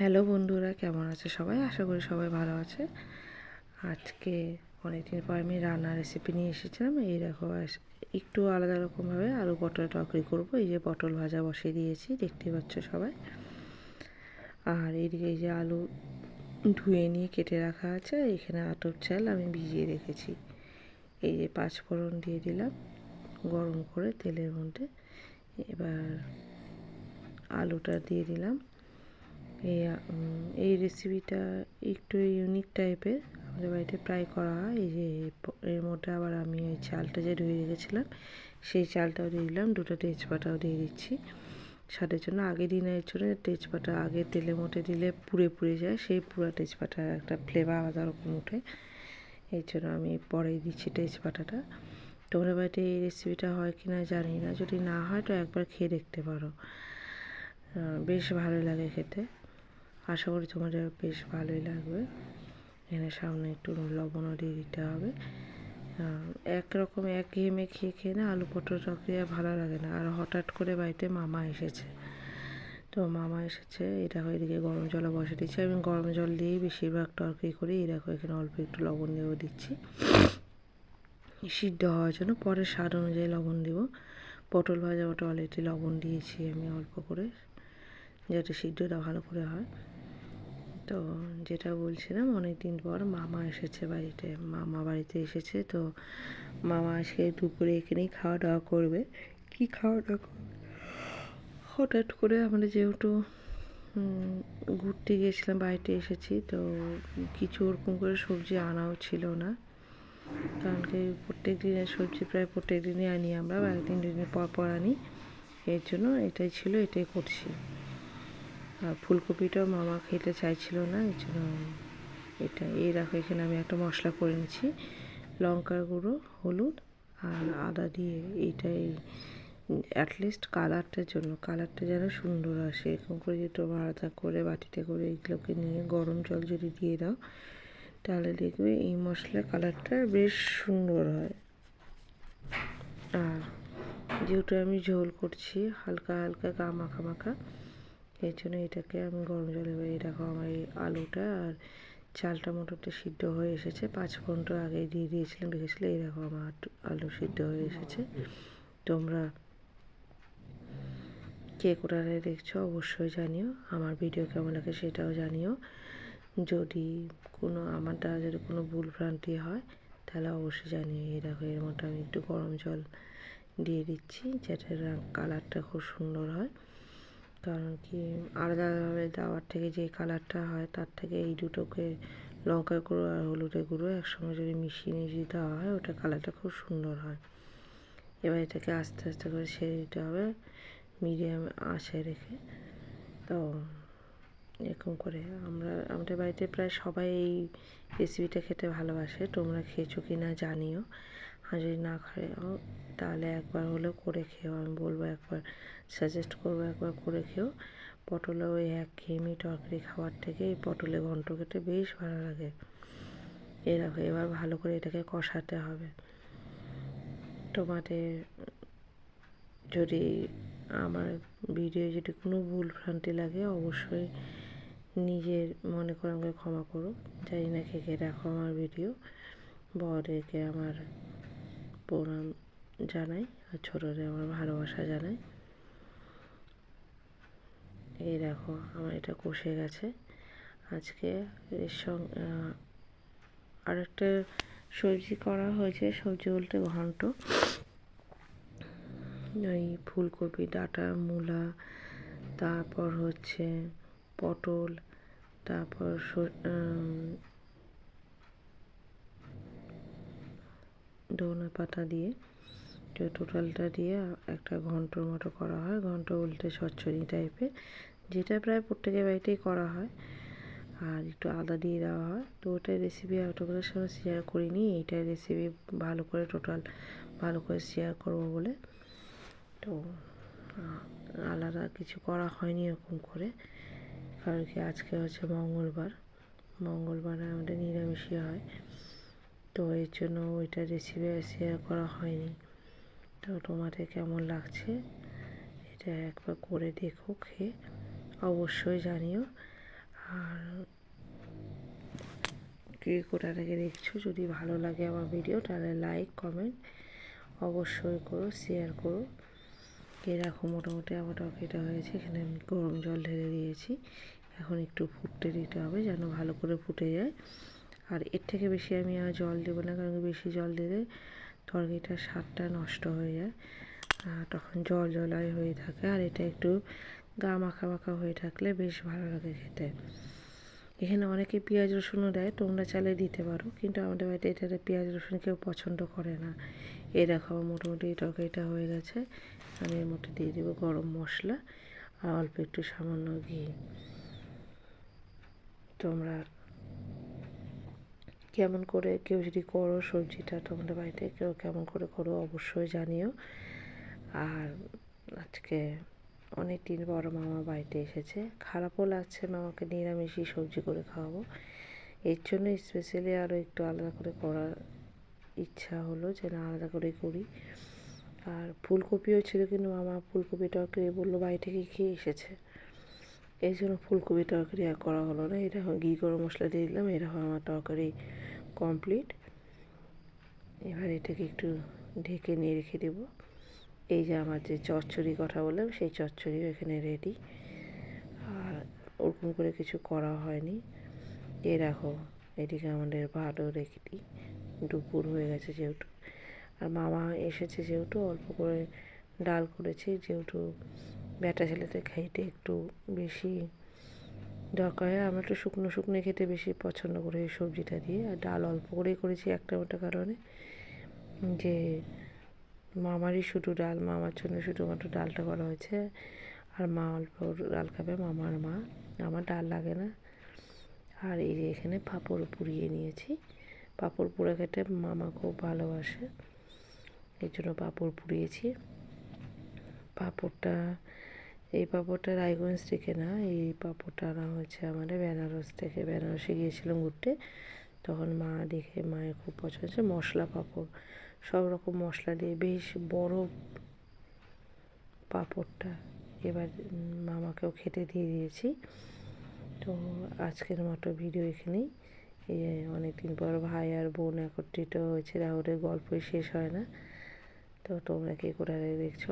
Hello বন্ধুরা, কেমন আছে সবাই? আশা করি সবাই ভালো আছে। আজকে অনেকদিন পর আমি রান্নার রেসিপি নিয়ে এসেছিলাম। এই দেখো, একটু আলাদা রকমভাবে আলু পটল তরকারি করবো। এই যে পটল ভাজা বসিয়ে দিয়েছি, দেখতে পাচ্ছ সবাই। আর এইদিকে এই যে আলু ধুয়ে নিয়ে কেটে রাখা আছে। এখানে আতপ চাল আমি ভিজিয়ে রেখেছি। এই যে পাঁচফোড়ন দিয়ে দিলাম গরম করে তেলের মধ্যে। এবার আলুটা দিয়ে দিলাম। এই রেসিপিটা একটু ইউনিক টাইপের, আমাদের বাড়িতে প্রায় করা হয়। এই যে এর মধ্যে আবার আমি ওই চালটা যে ধুয়ে রেখেছিলাম সেই চালটাও দিয়ে দিলাম, দুটো তেজপাতাও দিয়ে দিচ্ছি স্বাদের জন্য। আগে দিনের জন্য তেজপাতা আগে তেলের মধ্যে দিলে পুড়ে পুড়ে যায়, সেই পুরো তেজপাতার একটা ফ্লেভার আলাদা রকম ওঠে। এই জন্য আমি পরেই দিচ্ছি তেজপাতাটা। তোমাদের বাড়িতে এই রেসিপিটা হয় কি না জানি না, যদি না হয় তো একবার খেয়ে দেখতে পারো, বেশ ভালো লাগে খেতে। আশা করি তোমাদের বেশ ভালোই লাগবে। এখানে সামনে একটু লবণও দিয়ে দিতে হবে। একরকম একঘেয়েমে খেয়ে খেয়ে না আলু পটল তরকারি আর ভালো লাগে না। আর হঠাৎ করে বাড়িতে মামা এসেছে, তো মামা এসেছে। এই দেখো এদিকে গরম জলও বসে দিচ্ছি। আমি গরম জল দিয়েই বেশিরভাগ তরকারি করি। এই দেখো এখানে অল্প একটু লবণ দিয়েও দিচ্ছি সিদ্ধ হওয়ার জন্য, পরে স্বাদ অনুযায়ী লবণ দেব। পটল ভাজা ওটা অলরেডি লবণ দিয়েছি আমি অল্প করে, যাতে সিদ্ধটা ভালো করে হয়। তো যেটা বলছিলাম, অনেক দিন পর মামা এসেছে বাড়িতে, মামা বাড়িতে এসেছে। তো মামা আজকে দুপুরে এখানেই খাওয়া দাওয়া করবে। কি খাওয়া দাওয়া করবে, হঠাৎ করে আমরা যেহেতু ঘুরতে গিয়েছিলাম, বাড়িতে এসেছি, তো কিছু ওরকম করে সবজি আনাও ছিল না। কারণ কি প্রত্যেক দিনের সবজি প্রায় প্রত্যেক দিনই আনি আমরা, বা একদিন দুদিন পর পর আনি। এর জন্য এটাই ছিল, এটাই করছি। আর ফুলকপিটাও মামা খেতে চাইছিল না, এর জন্য এটা। এই রাখো এখানে আমি একটা মশলা করে নিচ্ছি, লঙ্কার গুঁড়ো, হলুদ আর আদা দিয়ে। এইটাই অ্যাটলিস্ট কালারটার জন্য, কালারটা যেন সুন্দর আসে, এরকম করে যদি তোমরা আলাদা করে বাটিতে করে এইগুলোকে নিয়ে গরম জল যদি দিয়ে দাও, তাহলে দেখবে এই মশলার কালারটা বেশ সুন্দর হয়। আর যেহেতু আমি ঝোল করছি হালকা হালকা গা মাখা মাখা, এই জন্য এটাকে আমি গরম জলে, এই দেখো আমার এই আলুটা আর চালটা মোটামুটি সিদ্ধ হয়ে এসেছে। পাঁচফোড়নটা আগে দিয়ে দিয়েছিলাম, রেখেছিলাম। এই দেখো আমার আলু সিদ্ধ হয়ে এসেছে। তোমরা কে কোথায় দেখছো অবশ্যই জানিও, আমার ভিডিও কেমন লাগে সেটাও জানিও। যদি কোনো আমার দ্বারা যদি কোনো ভুল ভ্রান্তি হয় তাহলে অবশ্যই জানিও। এই দেখো এর মধ্যে আমি একটু গরম জল দিয়ে দিচ্ছি, যাতে কালারটা খুব সুন্দর হয়। কারণ কি আলাদাভাবে দেওয়ার থেকে যে কালারটা হয়, তার থেকে এই দুটোকে লঙ্কার গুঁড়ো আর হলুদের গুঁড়ো একসঙ্গে যদি মিশিয়ে যদি দেওয়া হয়, ওটা কালারটা খুব সুন্দর হয়। এবার এটাকে আস্তে আস্তে করে ছেড়ে দিতে হবে মিডিয়াম আঁচে রেখে। তো এরকম করে আমাদের বাড়িতে প্রায় সবাই এই রেসিপিটা খেতে ভালোবাসে। তোমরা খেয়েছো কি না জানিও। আর যদি না খাও তাহলে একবার হলেও করে খেও, আমি বলবো একবার সাজেস্ট করবো একবার করে খেও। পটলে ওই একঘেয়েমি তরকারি খাওয়ার থেকে এই পটলে ঘন্ট খেতে বেশ ভালো লাগে। এরকম এবার ভালো করে এটাকে কষাতে হবে। তোমাদের যদি আমার ভিডিও যদি কোনো ভুল ভ্রান্তি লাগে অবশ্যই নিজের মনে করে আমাকে ক্ষমা করো। জানি না কে কে দেখো আমার ভিডিও, বড়দেরকে আমার প্রণাম জানাই আর ছোটদের আমার ভালোবাসা জানাই। এই দেখো আমার এটা কষে গেছে। আজকে এর সঙ্গে আরেকটা সবজি করা হয়েছে, সবজি বলতে ঘন্ট। ওই ফুলকপি ডাঁটা, মূলা, তারপর হচ্ছে পটল, তারপর ধনে পাতা দিয়ে, তো টোটালটা দিয়ে একটা ঘন্টর মতো করা হয়। ঘন্ট বলতে চচ্চড়ি টাইপের, যেটা প্রায় প্রত্যেকের বাড়িতেই করা হয়। আর একটু আদা দিয়ে দেওয়া হয়। তো ওটার রেসিপি আর তোমাদের সঙ্গে শেয়ার করিনি, এইটার রেসিপি ভালো করে ভালো করে শেয়ার করবো বলে। তো আলাদা কিছু করা হয়নি এরকম করে, কারণ কি আজকে হচ্ছে মঙ্গলবারে আমাদের নিরামিষই হয়। তো এর জন্য ওইটা রেসিপি শেয়ার করা হয়নি। তো তোমাদের কেমন লাগছে এটা একবার করে দেখো, খেয়ে অবশ্যই জানিও। আর কে কোথা থেকে দেখছো, যদি ভালো লাগে আমার ভিডিও তাহলে লাইক কমেন্ট অবশ্যই করো, শেয়ার করো। এরকম মোটামুটি আমার তরকারিটা হয়েছে। এখানে আমি গরম জল ঢেলে দিয়েছি, এখন একটু ফুটতে দিতে হবে যেন ভালো করে ফুটে যায়। আর এর থেকে বেশি আমি আর জল দেবো না, কারণ বেশি জল দিলে তরকারিটার স্বাদটা নষ্ট হয়ে যায়, তখন জল জলাই হয়ে থাকে। আর এটা একটু গা মাখা মাখা হয়ে থাকলে বেশ ভালো লাগে খেতে। এখানে অনেকে পেঁয়াজ রসুনও দেয়, তোমরা চাইলে দিতে পারো, কিন্তু আমাদের বাড়িতে এটাতে পেঁয়াজ রসুন কেউ পছন্দ করে না। এই দেখো মোটামুটি তরকারিটা হয়ে গেছে। আমি এর মধ্যে দিয়ে দেবো গরম মশলা আর অল্প একটু সামান্য ঘি। তোমরা কেমন করে কেউ যদি করো সবজিটা তোমাদের বাড়িতে, কেউ কেমন করে করো অবশ্যই জানিও। আর আজকে অনেক দিন পর মামা বাড়িতে এসেছে, খারাপও লাগছে, মামাকে নিরামিষই সবজি করে খাওয়াবো। এর জন্য স্পেশালি আরও একটু আলাদা করে করার ইচ্ছা হলো যে না আলাদা করে করি। আর ফুলকপিও ছিল, কিন্তু মামা ফুলকপি তরকারি বললো বাড়ি থেকে খেয়ে এসেছে, এই জন্য ফুলকপি তরকারি আর করা হলো না। এটা ঘি গরম মশলা দিয়ে দিলাম, এরকম আমার তরকারি কমপ্লিট। এবার এটাকে একটু ঢেকে নিয়ে রেখে দেবো। এই যে আমার যে চচ্চড়ি কথা বললাম, সেই চচ্চড়িও এখানে রেডি। আর ওরকম করে কিছু করা হয়নি। এই দেখো এদিকে আমাদের ভাতও রেখে দিই, দুপুর হয়ে গেছে যেহেতু। আর মামা এসেছে যেহেতু অল্প করে ডাল করেছি, যেহেতু ব্যাটা ছেলেদের খাইতে একটু বেশি দরকার হয়। আমরা একটু শুকনো শুকনো খেতে বেশি পছন্দ করি এই সবজিটা দিয়ে। আর ডাল অল্প করেই করেছি একটা ওটা কারণে, যে মামারই শুধু ডাল, মামার জন্য শুধুমাত্র ডালটা করা হয়েছে। আর মা অল্প ডাল খাবে, মামার মা, আমার ডাল লাগে না। আর এই যে এখানে পাঁপড় পুড়িয়ে নিয়েছি, পাঁপড় পুড়ে খেতে মামা খুব ভালোবাসে, এই জন্য পাঁপড় পুড়িয়েছি। পাঁপড়টা, এই পাঁপড়টা রায়গঞ্জ থেকে না, এই পাঁপড়টা আনা হয়েছে আমাদের বেনারস থেকে। বেনারসে গিয়েছিলাম ঘুরতে, তখন মা দেখে মায়ের খুব পছন্দ হয়েছে। মশলা পাঁপড়, সব রকম মশলা দিয়ে বেশ বড় পাঁপড়টা। এবার মামাকেও খেতে দিয়ে দিয়েছি। তো আজকের মতো ভিডিও এখানেই। এই অনেকদিন পর ভাই আর বোন একত্রিত হয়েছে, রাহুলের গল্পই শেষ হয় না। তো তোমরা কে কোথায় দেখছো